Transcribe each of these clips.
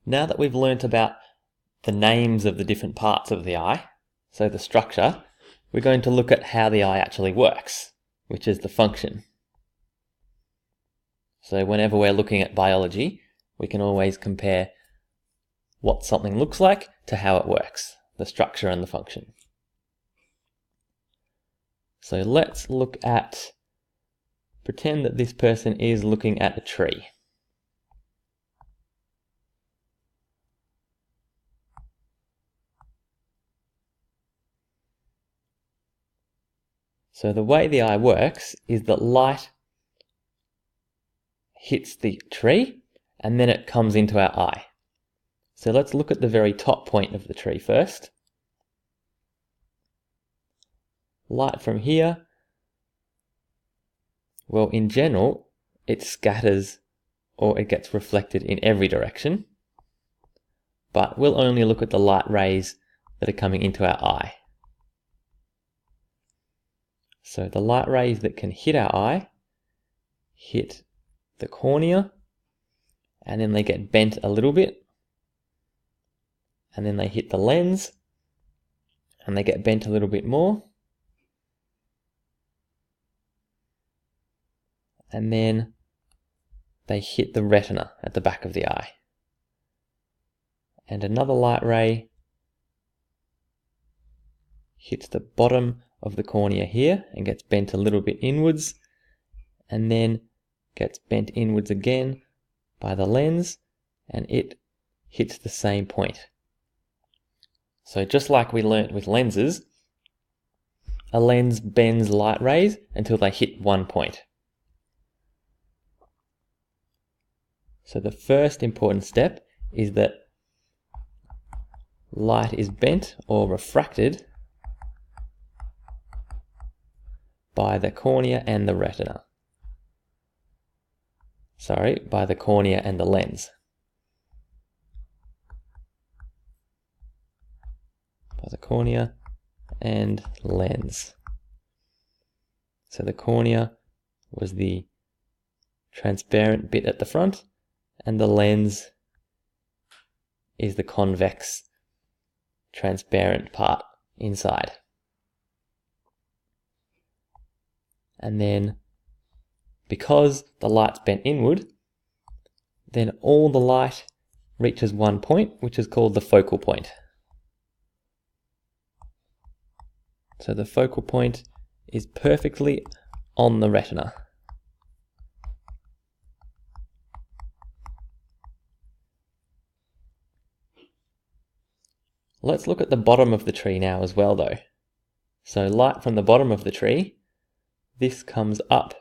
Now that we've learnt about the names of the different parts of the eye, so the structure, we're going to look at how the eye actually works, which is the function. So whenever we're looking at biology, we can always compare what something looks like to how it works, the structure and the function. So let's pretend that this person is looking at a tree. So the way the eye works is that light hits the tree and then it comes into our eye. So let's look at the very top point of the tree first. Light from here, well, in general, it scatters or it gets reflected in every direction, but we'll only look at the light rays that are coming into our eye. So the light rays that can hit our eye hit the cornea, and then they get bent a little bit, and then they hit the lens, and they get bent a little bit more, and then they hit the retina at the back of the eye. And another light ray hits the bottom of the cornea here and gets bent a little bit inwards, and then gets bent inwards again by the lens, and it hits the same point. So just like we learnt with lenses, a lens bends light rays until they hit one point. So the first important step is that light is bent or refracted by the cornea and the retina. By the cornea and the lens. By the cornea and lens. So the cornea was the transparent bit at the front, and the lens is the convex, transparent part inside. And then, because the light's bent inward, then all the light reaches one point, which is called the focal point. So the focal point is perfectly on the retina. Let's look at the bottom of the tree now as well though. So light from the bottom of the tree, this comes up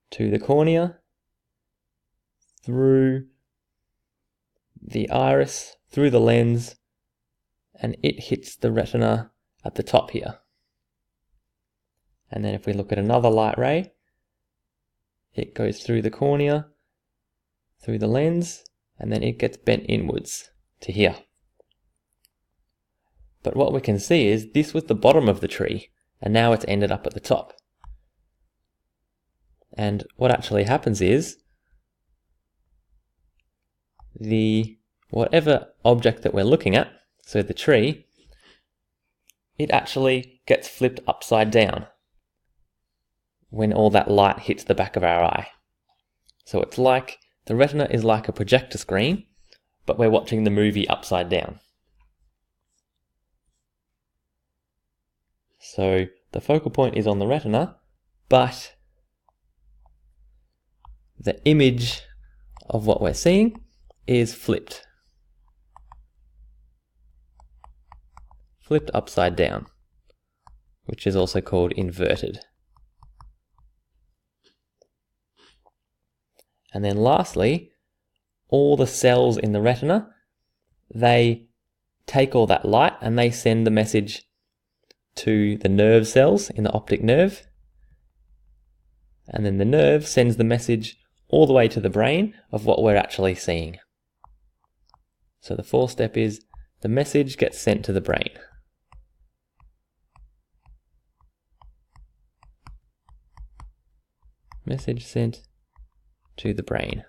to the cornea, through the iris, through the lens, and it hits the retina at the top here. And then if we look at another light ray, it goes through the cornea, through the lens, and then it gets bent inwards to here. But what we can see is this was the bottom of the tree, and now it's ended up at the top. And what actually happens is, whatever object that we're looking at, so the tree, it actually gets flipped upside down when all that light hits the back of our eye. So it's like, the retina is like a projector screen, but we're watching the movie upside down. So the focal point is on the retina, but the image of what we're seeing is flipped. Flipped upside down, which is also called inverted. And then lastly, all the cells in the retina, they take all that light and they send the message to the nerve cells in the optic nerve, and then the nerve sends the message all the way to the brain of what we're actually seeing. So the fourth step is the message gets sent to the brain. Message sent to the brain.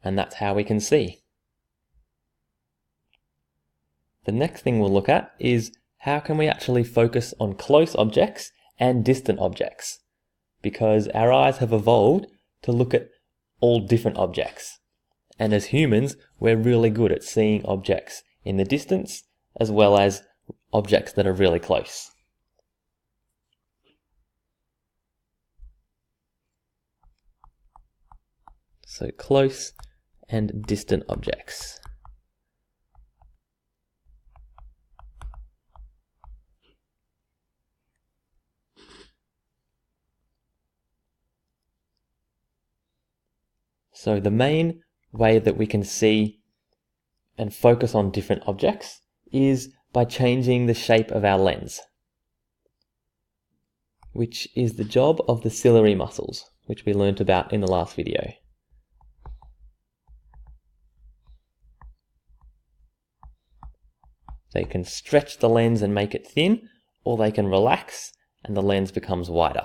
and that's how we can see. The next thing we'll look at is how can we actually focus on close objects and distant objects, because our eyes have evolved to look at all different objects. And as humans, we're really good at seeing objects in the distance as well as objects that are really close. So close and distant objects. So the main way that we can see and focus on different objects is by changing the shape of our lens, which is the job of the ciliary muscles, which we learnt about in the last video. They can stretch the lens and make it thin, or they can relax and the lens becomes wider.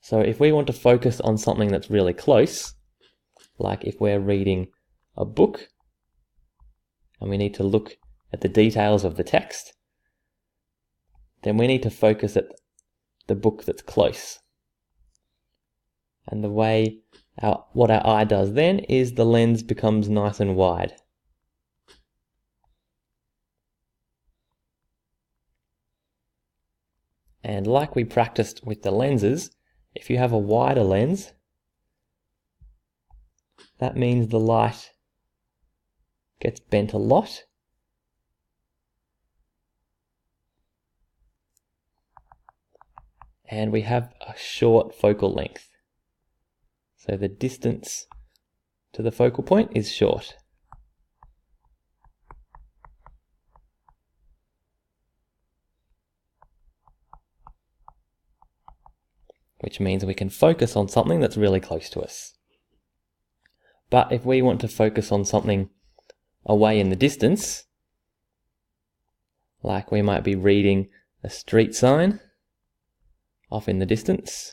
So if we want to focus on something that's really close, like if we're reading a book and we need to look at the details of the text, then we need to focus at the book that's close. And the way what our eye does then is the lens becomes nice and wide. And like we practiced with the lenses, if you have a wider lens, that means the light gets bent a lot. And we have a short focal length. So the distance to the focal point is short. Which means we can focus on something that's really close to us. But if we want to focus on something away in the distance, like we might be reading a street sign off in the distance,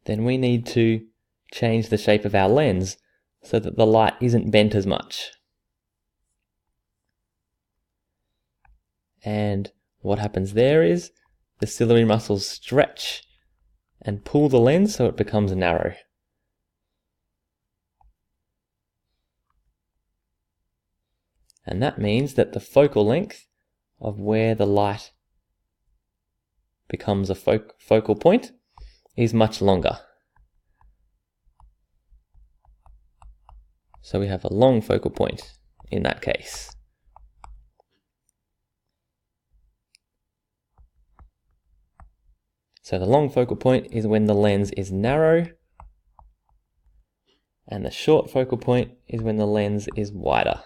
then we need to change the shape of our lens so that the light isn't bent as much. And what happens there is the ciliary muscles stretch and pull the lens so it becomes narrow. And that means that the focal length of where the light becomes a focal point is much longer. So we have a long focal point in that case. So the long focal point is when the lens is narrow, and the short focal point is when the lens is wider.